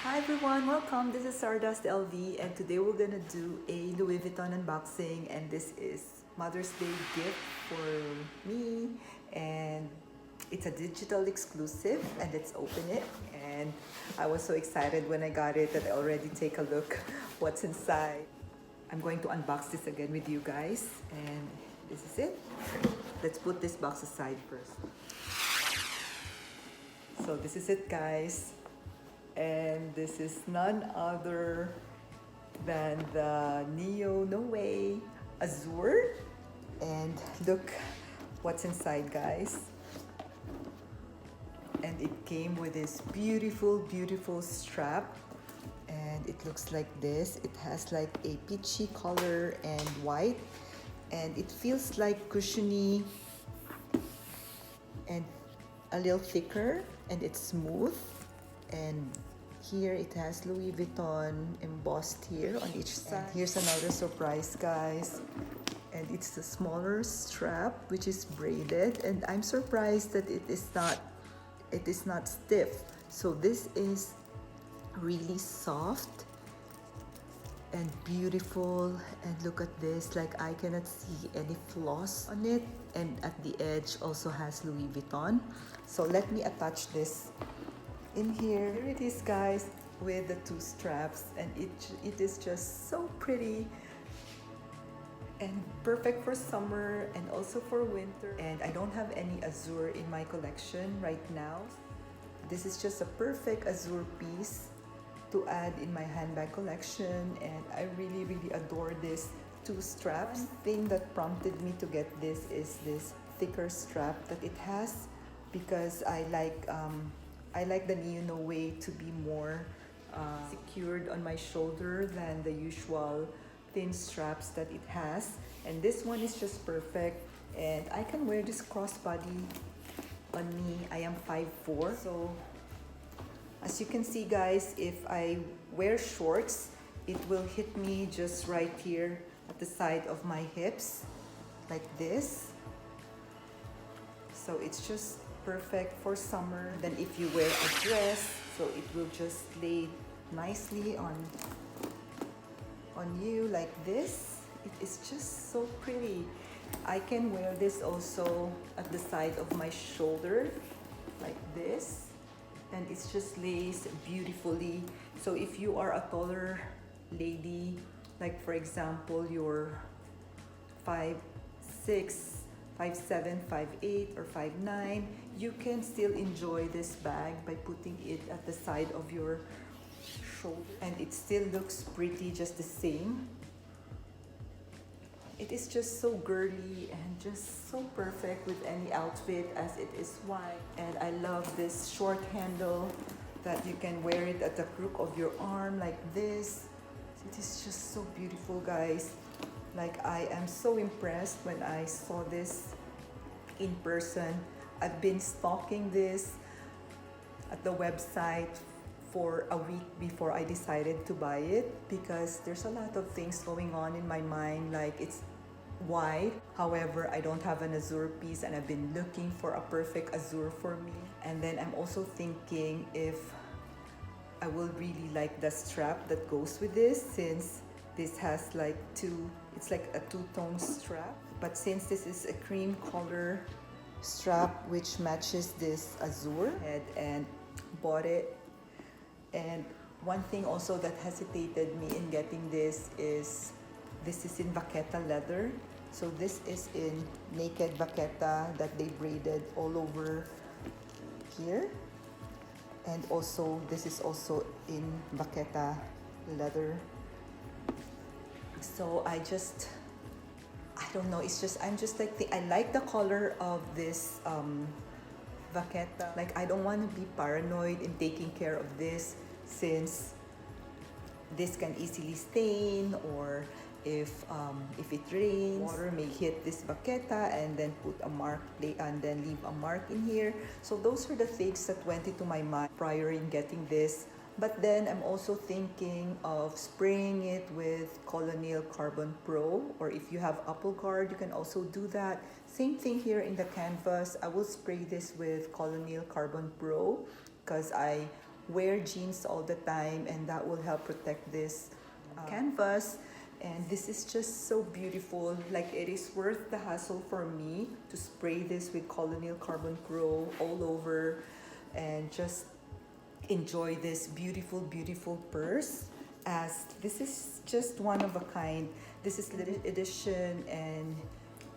Hi everyone, welcome. This is Stardust LV and today we're gonna do a Louis Vuitton unboxing, and this is Mother's Day gift for me, and it's a digital exclusive, and let's open it. And I was so excited when I got it that I already take a look what's inside. I'm going to unbox this again with you guys, and this is it. Let's put this box aside first. So this is it, guys. And this is none other than the Neo No Way Azur. And look what's inside, guys. And it came with this beautiful strap, and it looks like this. It has like a peachy color and white, and it feels like cushiony and a little thicker, and it's smooth. And here it has Louis Vuitton embossed here on each side. And here's another surprise, guys. And it's the smaller strap, which is braided, and I'm surprised that it is not stiff. So this is really soft and beautiful, and look at this, like I cannot see any flaws on it, and at the edge also has Louis Vuitton. So let me attach this in here. Here it is, guys, with the two straps, and it is just so pretty and perfect for summer and also for winter. And I don't have any Azur in my collection right now. This is just a perfect Azur piece to add in my handbag collection, and I really adore this two straps. One thing that prompted me to get this is this thicker strap that it has, because I like the Neo No Way to be more secured on my shoulder than the usual thin straps that it has. And this one is just perfect, and I can wear this crossbody on me. I am 5'4", so as you can see, guys, if I wear shorts, it will hit me just right here at the side of my hips like this. So it's just perfect for summer. Then if you wear a dress, so it will just lay nicely on you like this. It is just so pretty. I can wear this also at the side of my shoulder like this, and it's just lays beautifully. So if you are a taller lady, like for example you're 5'6", 5'7", 5'8", or 5'9", you can still enjoy this bag by putting it at the side of your shoulder, and it still looks pretty just the same. It is just so girly and just so perfect with any outfit, as it is wide. And I love this short handle that you can wear it at the crook of your arm like this. It is just so beautiful, guys. Like, I am so impressed when I saw this in person. I've been stalking this at the website for a week before I decided to buy it, because there's a lot of things going on in my mind, like it's wide. However, I don't have an Azur piece, and I've been looking for a perfect Azur for me. And then I'm also thinking if I will really like the strap that goes with this, since this has like it's like a two-tone strap. But since this is a cream color strap which matches this Azur head, and bought it. And one thing also that hesitated me in getting this is in vaqueta leather. So this is in naked vaqueta that they braided all over here, and also this is also in vaqueta leather. So I don't know, it's just, I'm just like, I like the color of this vaqueta. Like, I don't want to be paranoid in taking care of this, since this can easily stain, or if it rains, water may hit this vaqueta and then put a mark, and then leave a mark in here. So those are the things that went into my mind prior in getting this. But then I'm also thinking of spraying it with Colonial Carbon Pro, or if you have Apple Guard, you can also do that. Same thing here in the canvas. I will spray this with Colonial Carbon Pro, because I wear jeans all the time, and that will help protect this canvas. And this is just so beautiful. Like, it is worth the hassle for me to spray this with Colonial Carbon Pro all over and just enjoy this beautiful, beautiful purse, as this is just one of a kind. This is limited edition, and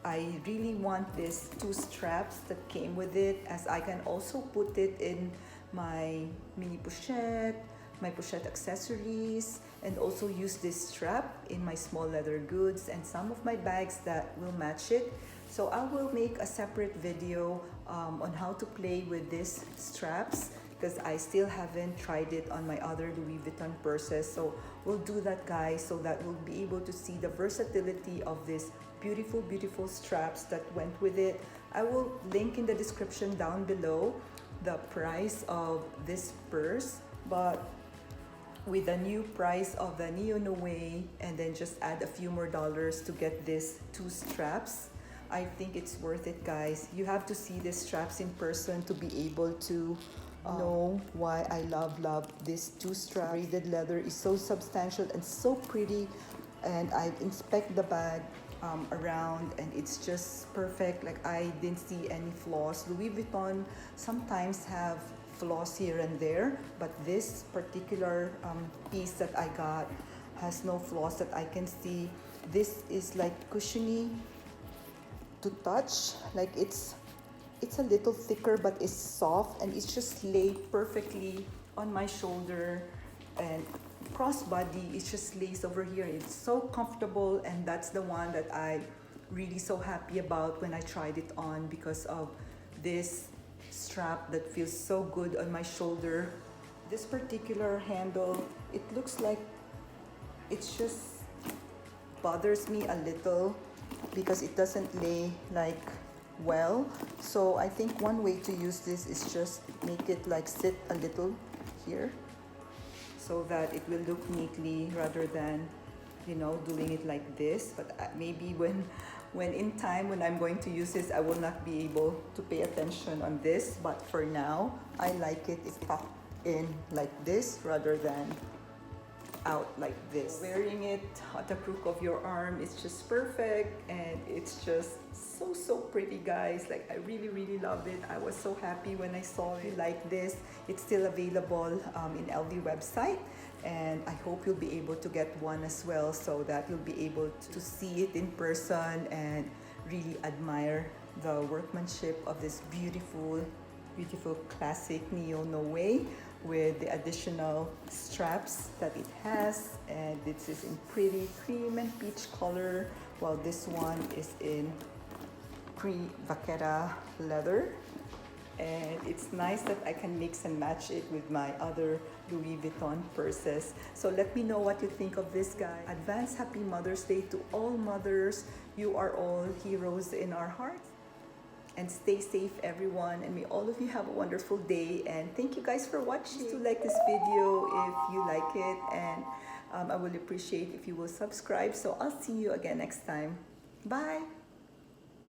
I really want these 2 straps that came with it, as I can also put it in my mini pochette, my pochette accessories, and also use this strap in my small leather goods and some of my bags that will match it. So I will make a separate video on how to play with these straps, because I still haven't tried it on my other Louis Vuitton purses. So we'll do that, guys, so that we'll be able to see the versatility of these beautiful, beautiful straps that went with it. I will link in the description down below the price of this purse, but with the new price of the Neo Noe, and then just add a few more dollars to get these 2 straps, I think it's worth it, guys. You have to see these straps in person to be able to know why I love these 2 straps. Braided leather is so substantial and so pretty, and I inspect the bag around, and it's just perfect. Like, I didn't see any flaws. Louis Vuitton sometimes have flaws here and there, but this particular piece that I got has no flaws that I can see. This is like cushiony to touch. Like, it's a little thicker, but it's soft, and it's just laid perfectly on my shoulder, and crossbody, it just lays over here. It's so comfortable, and that's the one that I really so happy about when I tried it on, because of this strap that feels so good on my shoulder. This particular handle, it looks like it's just bothers me a little because it doesn't lay like well. So I think one way to use this is just make it like sit a little here, so that it will look neatly, rather than, you know, doing it like this. But maybe when in time, when I'm going to use this, I will not be able to pay attention on this. But for now, I like it. It's tucked in like this rather than out like this. Wearing it at the crook of your arm is just perfect, and it's just so pretty, guys. Like, I really love it. I was so happy when I saw it like this. It's still available in LV website, and I hope you'll be able to get one as well, so that you'll be able to see it in person and really admire the workmanship of this beautiful classic Neo Noe, with the additional straps that it has. And this is in pretty cream and peach color, while this one is in cream vaquera leather. And it's nice that I can mix and match it with my other Louis Vuitton purses. So let me know what you think of this, guy. Advance happy Mother's Day to all mothers. You are all heroes in our hearts. And stay safe, everyone, and may all of you have a wonderful day. And thank you guys for watching. Please do like this video if you like it, and I will appreciate if you will subscribe. So I'll see you again next time. Bye.